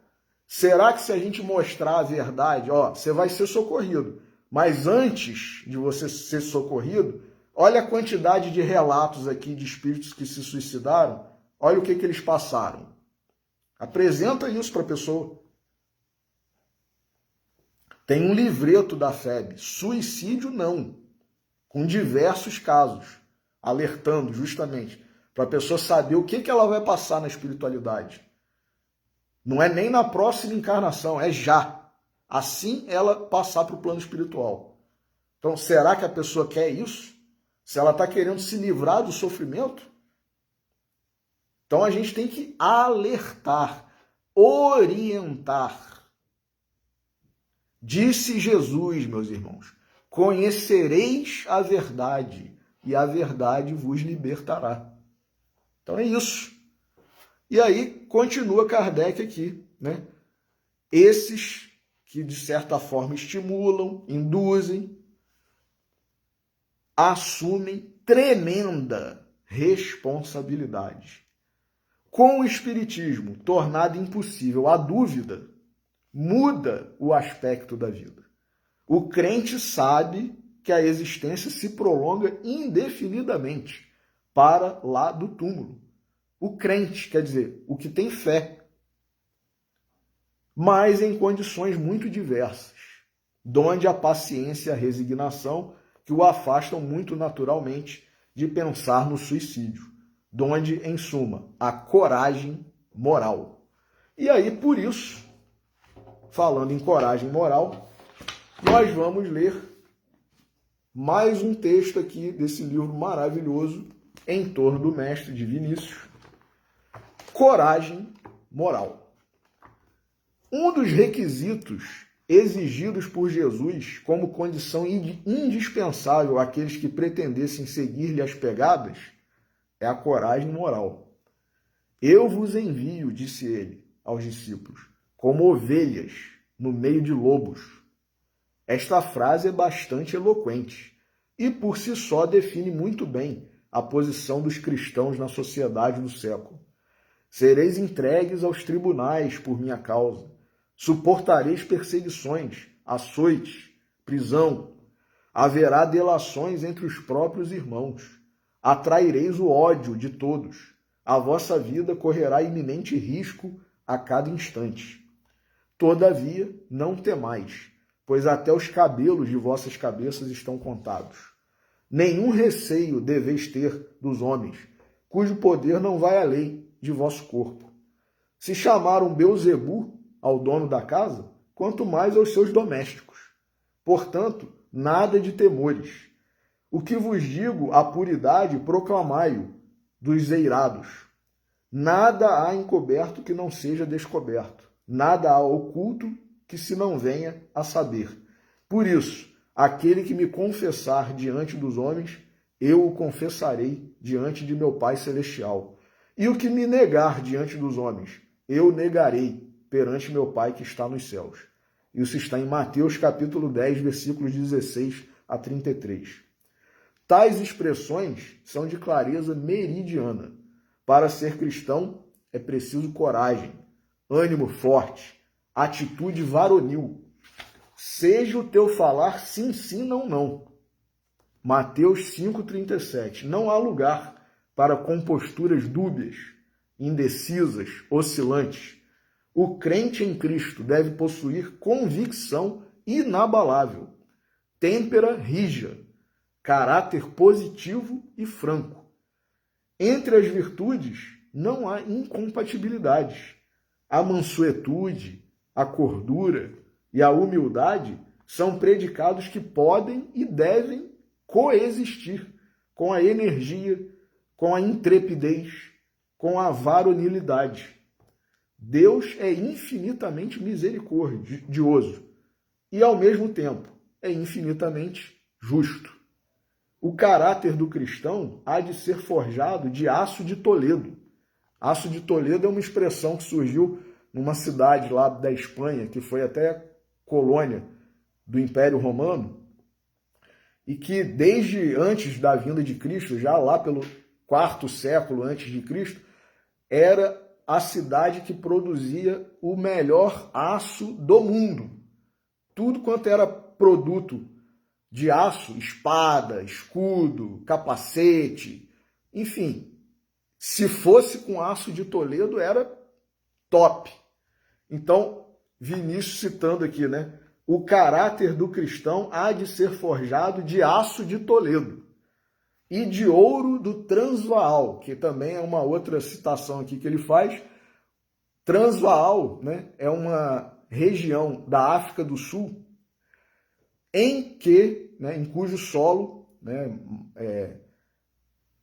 será que se a gente mostrar a verdade, você vai ser socorrido, mas antes de você ser socorrido, olha a quantidade de relatos aqui de espíritos que se suicidaram, olha o que eles passaram. Apresenta isso para a pessoa. Tem um livreto da FEB, suicídio não, com diversos casos, alertando justamente para a pessoa saber o que ela vai passar na espiritualidade. Não é nem na próxima encarnação, é já. Assim ela passar para o plano espiritual. Então, será que a pessoa quer isso? Se ela está querendo se livrar do sofrimento? Então, a gente tem que alertar, orientar. Disse Jesus, meus irmãos, conhecereis a verdade e a verdade vos libertará. Então, é isso. E aí, continua Kardec aqui, né? Esses que, de certa forma, estimulam, induzem, assumem tremenda responsabilidade. Com o Espiritismo tornado impossível a dúvida, muda o aspecto da vida. O crente sabe que a existência se prolonga indefinidamente para lá do túmulo. O crente, quer dizer, o que tem fé, mas em condições muito diversas, donde a paciência e a resignação que o afastam muito naturalmente de pensar no suicídio, donde, em suma, a coragem moral. E aí, por isso, falando em coragem moral, nós vamos ler mais um texto aqui desse livro maravilhoso, Em Torno do Mestre de Vinícius, Coragem moral. Um dos requisitos exigidos por Jesus como condição indispensável àqueles que pretendessem seguir-lhe as pegadas é a coragem moral. Eu vos envio, disse ele aos discípulos, como ovelhas no meio de lobos. Esta frase é bastante eloquente e por si só define muito bem a posição dos cristãos na sociedade do século. Sereis entregues aos tribunais por minha causa. Suportareis perseguições, açoites, prisão. Haverá delações entre os próprios irmãos. Atraireis o ódio de todos. A vossa vida correrá iminente risco a cada instante. Todavia, não temais, pois até os cabelos de vossas cabeças estão contados. Nenhum receio deveis ter dos homens, cujo poder não vai além de vosso corpo. Se chamaram Belzebu ao dono da casa, quanto mais aos seus domésticos. Portanto, nada de temores. O que vos digo, a puridade, proclamai-o dos eirados. Nada há encoberto que não seja descoberto. Nada há oculto que se não venha a saber. Por isso, aquele que me confessar diante dos homens, eu o confessarei diante de meu Pai Celestial. E o que me negar diante dos homens, eu negarei perante meu Pai que está nos céus. Isso está em Mateus capítulo 10, versículos 16 a 33. Tais expressões são de clareza meridiana. Para ser cristão é preciso coragem, ânimo forte, atitude varonil. Seja o teu falar sim, sim, não, não. Mateus 5,37. Não há lugar para composturas dúbias, indecisas, oscilantes. O crente em Cristo deve possuir convicção inabalável, têmpera rija, caráter positivo e franco, Entre as virtudes não há incompatibilidades. A mansuetude, a cordura e a humildade são predicados que podem e devem coexistir com a energia, com a intrepidez, com a varonilidade. Deus é infinitamente misericordioso e, ao mesmo tempo, é infinitamente justo. O caráter do cristão há de ser forjado de aço de Toledo. Aço de Toledo é uma expressão que surgiu numa cidade lá da Espanha, que foi até colônia do Império Romano, e que desde antes da vinda de Cristo, já lá pelo quarto século antes de Cristo, era a cidade que produzia o melhor aço do mundo. Tudo quanto era produto de aço, espada, escudo, capacete, enfim, se fosse com aço de Toledo era top. Então, Vinícius citando aqui, né? O caráter do cristão há de ser forjado de aço de Toledo e de ouro do Transvaal, que também é uma outra citação aqui que ele faz. Transvaal, né, é uma região da África do Sul em cujo solo, né,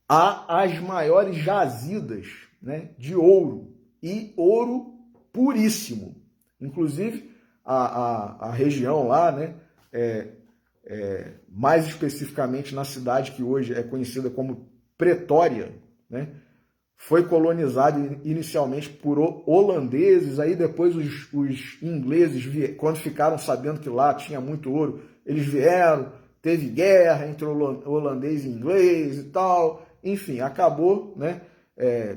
há as maiores jazidas, né, de ouro, e ouro puríssimo. Inclusive, a região lá, né, mais especificamente na cidade que hoje é conhecida como Pretória, né, foi colonizada inicialmente por holandeses, aí depois os ingleses, quando ficaram sabendo que lá tinha muito ouro, eles vieram, teve guerra entre holandês e inglês e tal, enfim, acabou, né,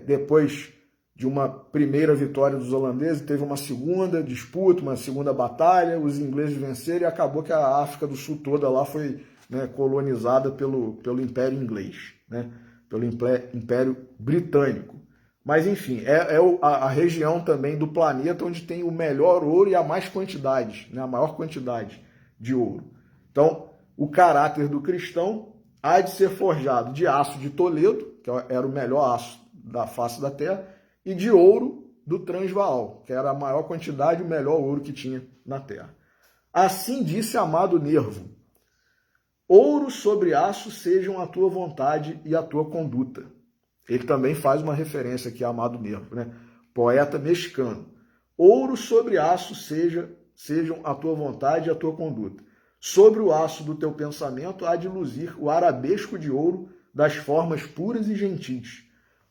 depois de uma primeira vitória dos holandeses, teve uma segunda disputa, uma segunda batalha, os ingleses venceram e acabou que a África do Sul toda lá foi, né, colonizada pelo Império Inglês, né, pelo Império Britânico. Mas, enfim, a região também do planeta onde tem o melhor ouro e a mais quantidade, né, a maior quantidade de ouro. Então, o caráter do cristão há de ser forjado de aço de Toledo, que era o melhor aço da face da terra, e de ouro do Transvaal, que era a maior quantidade e o melhor ouro que tinha na terra. Assim disse amado Nervo: ouro sobre aço sejam a tua vontade e a tua conduta. Ele também faz uma referência aqui a amado Nervo, né? Poeta mexicano. Ouro sobre aço sejam a tua vontade e a tua conduta. Sobre o aço do teu pensamento há de luzir o arabesco de ouro das formas puras e gentis.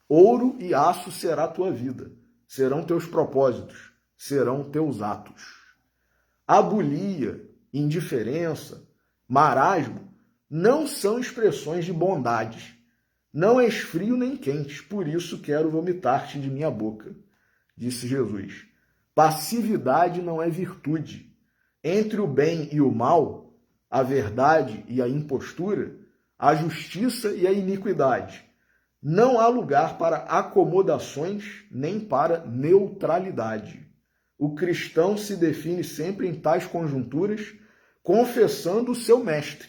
Ouro e aço será a tua vida, serão teus propósitos, serão teus atos. Abulia, indiferença, marasmo não são expressões de bondade. Não és frio nem quente, por isso quero vomitar-te de minha boca, disse Jesus. Passividade não é virtude. Entre o bem e o mal, a verdade e a impostura, a justiça e a iniquidade, não há lugar para acomodações nem para neutralidade. O cristão se define sempre em tais conjunturas, confessando o seu mestre.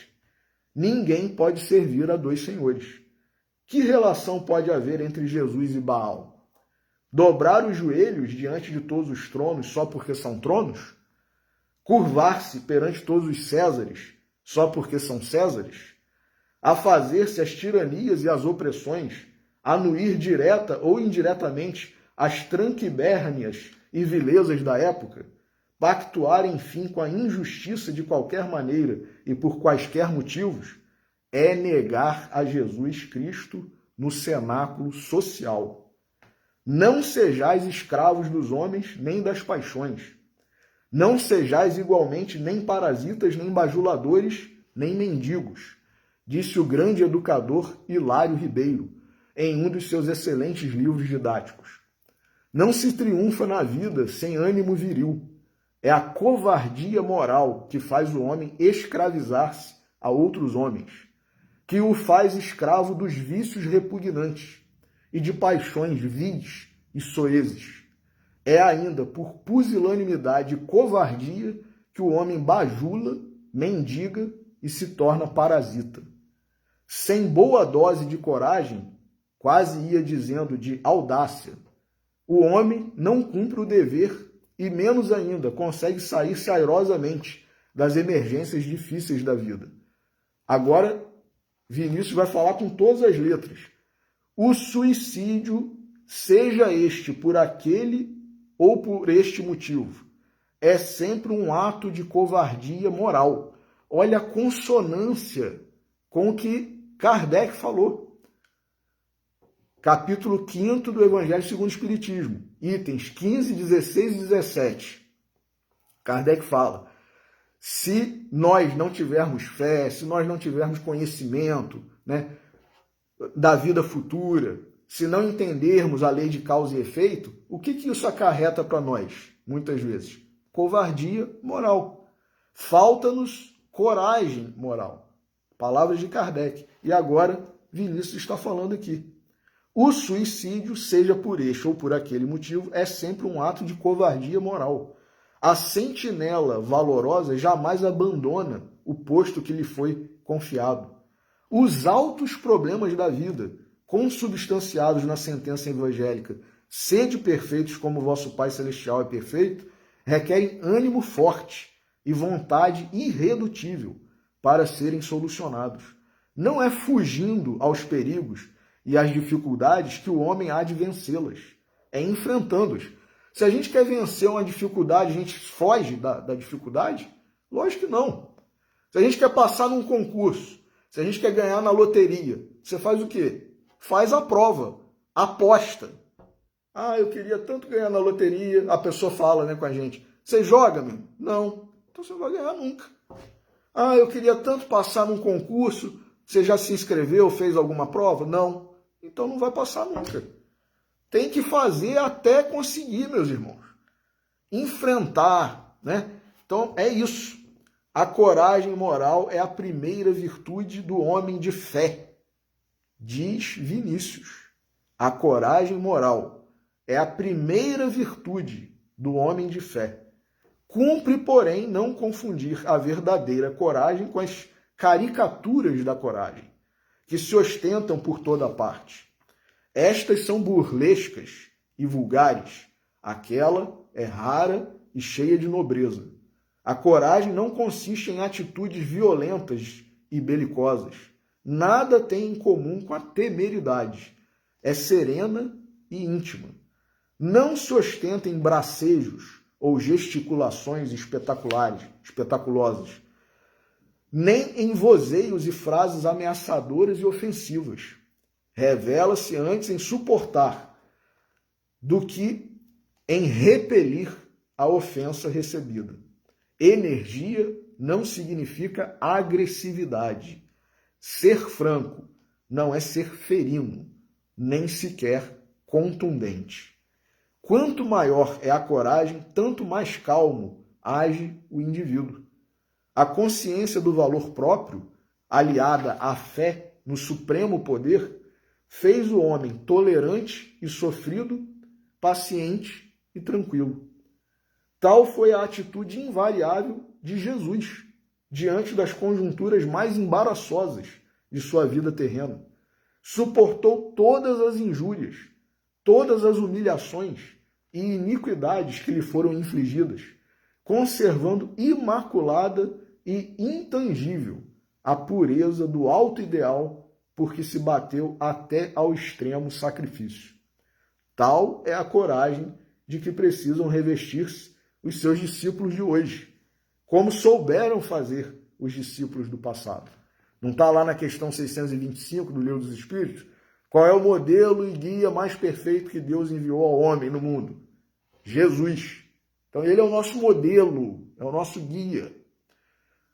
Ninguém pode servir a dois senhores. Que relação pode haver entre Jesus e Baal? Dobrar os joelhos diante de todos os tronos só porque são tronos? Curvar-se perante todos os Césares só porque são Césares? A fazer-se as tiranias e as opressões, anuir direta ou indiretamente as tranquibérnias e vilezas da época, pactuar, enfim, com a injustiça de qualquer maneira e por quaisquer motivos, é negar a Jesus Cristo no cenáculo social. Não sejais escravos dos homens nem das paixões. Não sejais igualmente nem parasitas, nem bajuladores, nem mendigos, disse o grande educador Hilário Ribeiro, em um dos seus excelentes livros didáticos. Não se triunfa na vida sem ânimo viril. É a covardia moral que faz o homem escravizar-se a outros homens, que o faz escravo dos vícios repugnantes e de paixões vis e soezes. É ainda por pusilanimidade e covardia que o homem bajula, mendiga e se torna parasita. Sem boa dose de coragem, quase ia dizendo de audácia. O homem não cumpre o dever e, menos ainda, consegue sair-se airosamente das emergências difíceis da vida. Agora, Vinícius vai falar com todas as letras. O suicídio, seja este por aquele ou por este motivo, é sempre um ato de covardia moral. Olha a consonância com o que Kardec falou. Capítulo 5º do Evangelho segundo o Espiritismo, itens 15, 16 e 17. Kardec fala: se nós não tivermos fé, se nós não tivermos conhecimento, né, da vida futura, se não entendermos a lei de causa e efeito, o que isso acarreta para nós, muitas vezes? Covardia moral. Falta-nos coragem moral. Palavras de Kardec. E agora, Vinícius está falando aqui. O suicídio, seja por este ou por aquele motivo, é sempre um ato de covardia moral. A sentinela valorosa jamais abandona o posto que lhe foi confiado. Os altos problemas da vida, consubstanciados na sentença evangélica, sede perfeitos como vosso Pai Celestial é perfeito, requerem ânimo forte e vontade irredutível para serem solucionados. Não é fugindo aos perigos e às dificuldades que o homem há de vencê-las, é enfrentando-as. Se a gente quer vencer uma dificuldade, a gente foge da dificuldade? Lógico que não. Se a gente quer passar num concurso, se a gente quer ganhar na loteria, você faz o quê? Faz a prova, aposta. Ah, eu queria tanto ganhar na loteria. A pessoa fala, né, com a gente: você joga, meu? Não. Então você não vai ganhar nunca. Ah, eu queria tanto passar num concurso. Você já se inscreveu, fez alguma prova? Não. Então não vai passar nunca. Tem que fazer até conseguir, meus irmãos. Enfrentar, né? Então é isso. A coragem moral é a primeira virtude do homem de fé, diz Vinícius. A coragem moral é a primeira virtude do homem de fé. Cumpre, porém, não confundir a verdadeira coragem com as caricaturas da coragem, que se ostentam por toda parte. Estas são burlescas e vulgares. Aquela é rara e cheia de nobreza. A coragem não consiste em atitudes violentas e belicosas. Nada tem em comum com a temeridade. É serena e íntima. Não se ostenta em bracejos ou gesticulações espetaculosas, nem em vozeios e frases ameaçadoras e ofensivas. Revela-se antes em suportar do que em repelir a ofensa recebida. Energia não significa agressividade. Ser franco não é ser ferino, nem sequer contundente. Quanto maior é a coragem, tanto mais calmo age o indivíduo. A consciência do valor próprio, aliada à fé no supremo poder, fez o homem tolerante e sofrido, paciente e tranquilo. Tal foi a atitude invariável de Jesus diante das conjunturas mais embaraçosas de sua vida terrena. Suportou todas as injúrias, todas as humilhações e iniquidades que lhe foram infligidas, conservando imaculada e intangível a pureza do alto ideal porque se bateu até ao extremo sacrifício. Tal é a coragem de que precisam revestir-se os seus discípulos de hoje, como souberam fazer os discípulos do passado. Não está lá na questão 625 do Livro dos Espíritos? Qual é o modelo e guia mais perfeito que Deus enviou ao homem no mundo? Jesus. Então ele é o nosso modelo, é o nosso guia.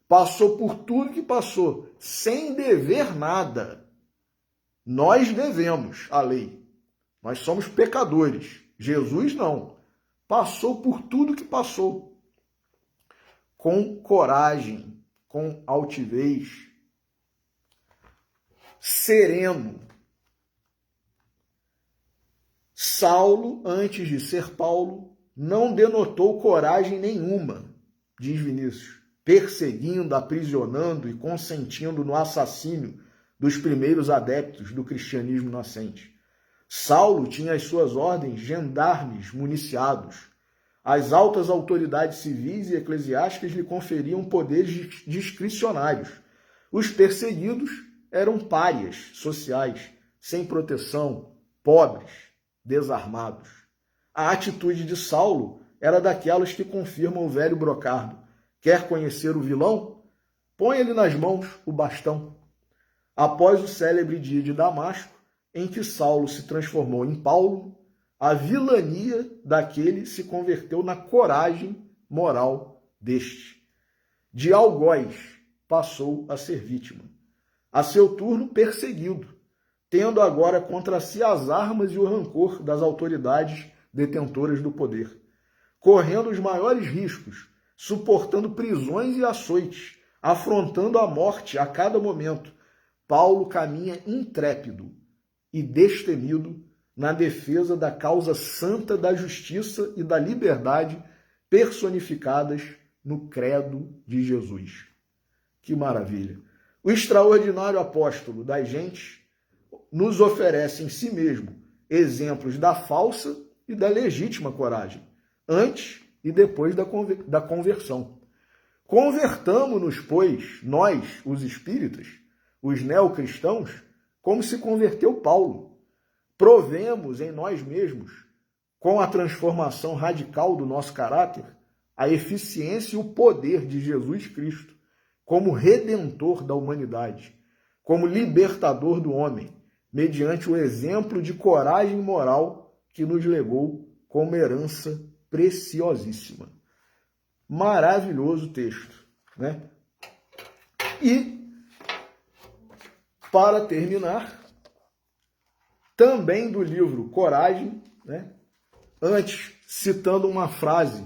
Passou por tudo que passou, sem dever nada. Nós devemos a lei. Nós somos pecadores. Jesus não. Passou por tudo que passou. Com coragem, com altivez, sereno. Saulo, antes de ser Paulo, não denotou coragem nenhuma, diz Vinícius, perseguindo, aprisionando e consentindo no assassínio dos primeiros adeptos do cristianismo nascente. Saulo tinha às suas ordens gendarmes municiados. As altas autoridades civis e eclesiásticas lhe conferiam poderes discricionários. Os perseguidos eram párias sociais, sem proteção, pobres, desarmados. A atitude de Saulo era daquelas que confirmam o velho brocardo. Quer conhecer o vilão? Põe-lhe nas mãos o bastão. Após o célebre dia de Damasco, em que Saulo se transformou em Paulo, a vilania daquele se converteu na coragem moral deste. De algoz passou a ser vítima. A seu turno, perseguido, tendo agora contra si as armas e o rancor das autoridades detentoras do poder, correndo os maiores riscos, suportando prisões e açoites, afrontando a morte a cada momento, Paulo caminha intrépido e destemido na defesa da causa santa da justiça e da liberdade personificadas no credo de Jesus. Que maravilha! O extraordinário apóstolo das gentes nos oferece em si mesmo exemplos da falsa e da legítima coragem, antes e depois da conversão. Convertamo-nos, pois, nós, os espíritas, os neocristãos, como se converteu Paulo. Provemos em nós mesmos, com a transformação radical do nosso caráter, a eficiência e o poder de Jesus Cristo como redentor da humanidade, como libertador do homem, mediante o exemplo de coragem moral que nos legou como herança preciosíssima. Maravilhoso texto, né? E, para terminar, também do livro Coragem, né? Antes, citando uma frase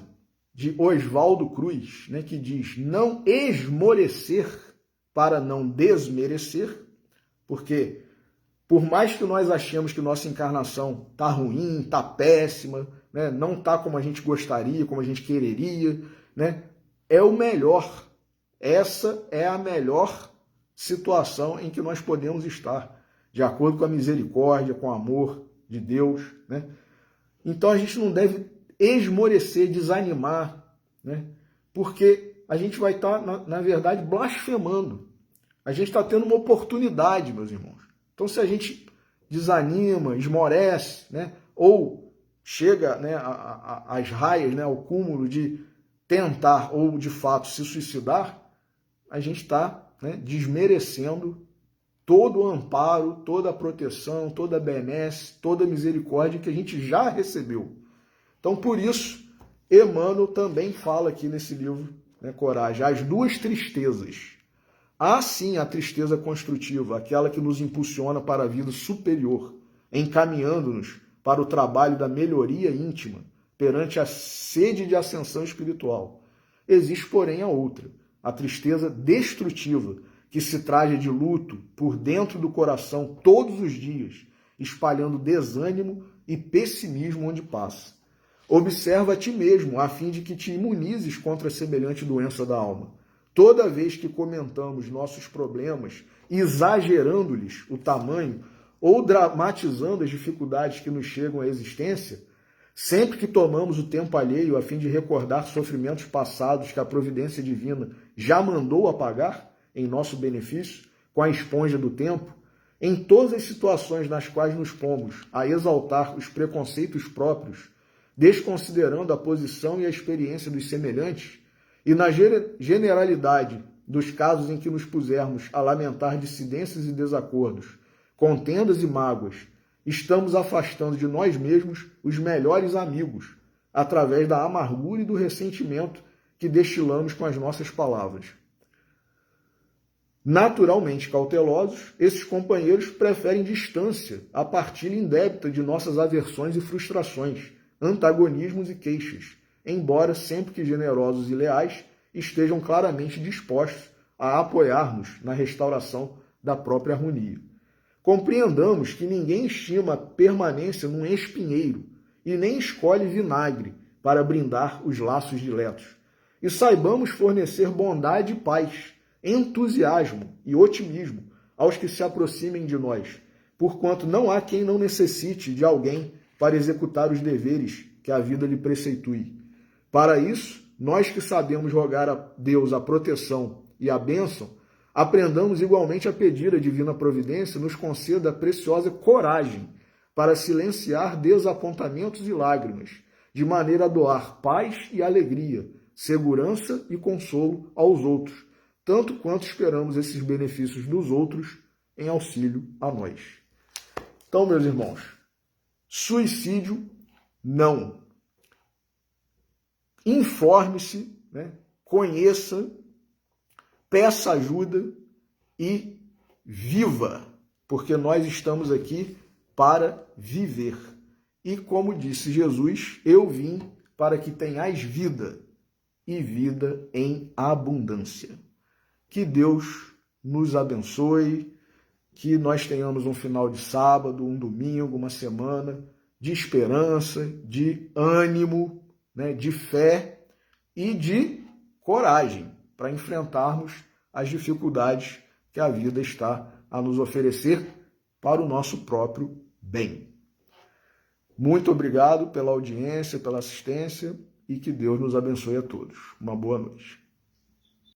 de Oswaldo Cruz, né, que diz: não esmorecer para não desmerecer, porque por mais que nós achemos que nossa encarnação está ruim, está péssima, né, não está como a gente gostaria, como a gente quereria, né, é o melhor. Essa é a melhor situação em que nós podemos estar, de acordo com a misericórdia, com o amor de Deus, né? Então a gente não deve esmorecer, desanimar, né? Porque a gente vai estar, na verdade, blasfemando. A gente está tendo uma oportunidade, meus irmãos. Então, se a gente desanima, esmorece, né? Ou chega, né, às raias, né, ao cúmulo de tentar ou, de fato, se suicidar, a gente está, né, desmerecendo todo o amparo, toda a proteção, toda a benesse, toda a misericórdia que a gente já recebeu. Então, por isso, Emmanuel também fala aqui nesse livro, né, Coragem, as duas tristezas. Há sim a tristeza construtiva, aquela que nos impulsiona para a vida superior, encaminhando-nos para o trabalho da melhoria íntima perante a sede de ascensão espiritual. Existe, porém, a outra, a tristeza destrutiva, que se traja de luto por dentro do coração todos os dias, espalhando desânimo e pessimismo onde passa. Observa a ti mesmo, a fim de que te imunizes contra a semelhante doença da alma. Toda vez que comentamos nossos problemas, exagerando-lhes o tamanho ou dramatizando as dificuldades que nos chegam à existência, sempre que tomamos o tempo alheio a fim de recordar sofrimentos passados que a providência divina já mandou apagar em nosso benefício, com a esponja do tempo, em todas as situações nas quais nos pomos a exaltar os preconceitos próprios, desconsiderando a posição e a experiência dos semelhantes, e na generalidade dos casos em que nos pusermos a lamentar dissidências e desacordos, contendas e mágoas, estamos afastando de nós mesmos os melhores amigos, através da amargura e do ressentimento que destilamos com as nossas palavras. Naturalmente cautelosos, esses companheiros preferem distância à partilha indébita de nossas aversões e frustrações, antagonismos e queixas, embora sempre que generosos e leais estejam claramente dispostos a apoiar-nos na restauração da própria harmonia. Compreendamos que ninguém estima a permanência num espinheiro e nem escolhe vinagre para brindar os laços diletos. E saibamos fornecer bondade e paz, entusiasmo e otimismo aos que se aproximem de nós, porquanto não há quem não necessite de alguém para executar os deveres que a vida lhe preceitue. Para isso, nós que sabemos rogar a Deus a proteção e a bênção, aprendamos igualmente a pedir a divina providência nos conceda a preciosa coragem para silenciar desapontamentos e lágrimas, de maneira a doar paz e alegria, segurança e consolo aos outros, tanto quanto esperamos esses benefícios dos outros em auxílio a nós. Então, meus irmãos, suicídio não. Informe-se, né? Conheça, peça ajuda e viva, porque nós estamos aqui para viver. E como disse Jesus, eu vim para que tenhais vida, e vida em abundância. Que Deus nos abençoe, que nós tenhamos um final de sábado, um domingo, uma semana de esperança, de ânimo, né, de fé e de coragem para enfrentarmos as dificuldades que a vida está a nos oferecer para o nosso próprio bem. Muito obrigado pela audiência, pela assistência e que Deus nos abençoe a todos. Uma boa noite.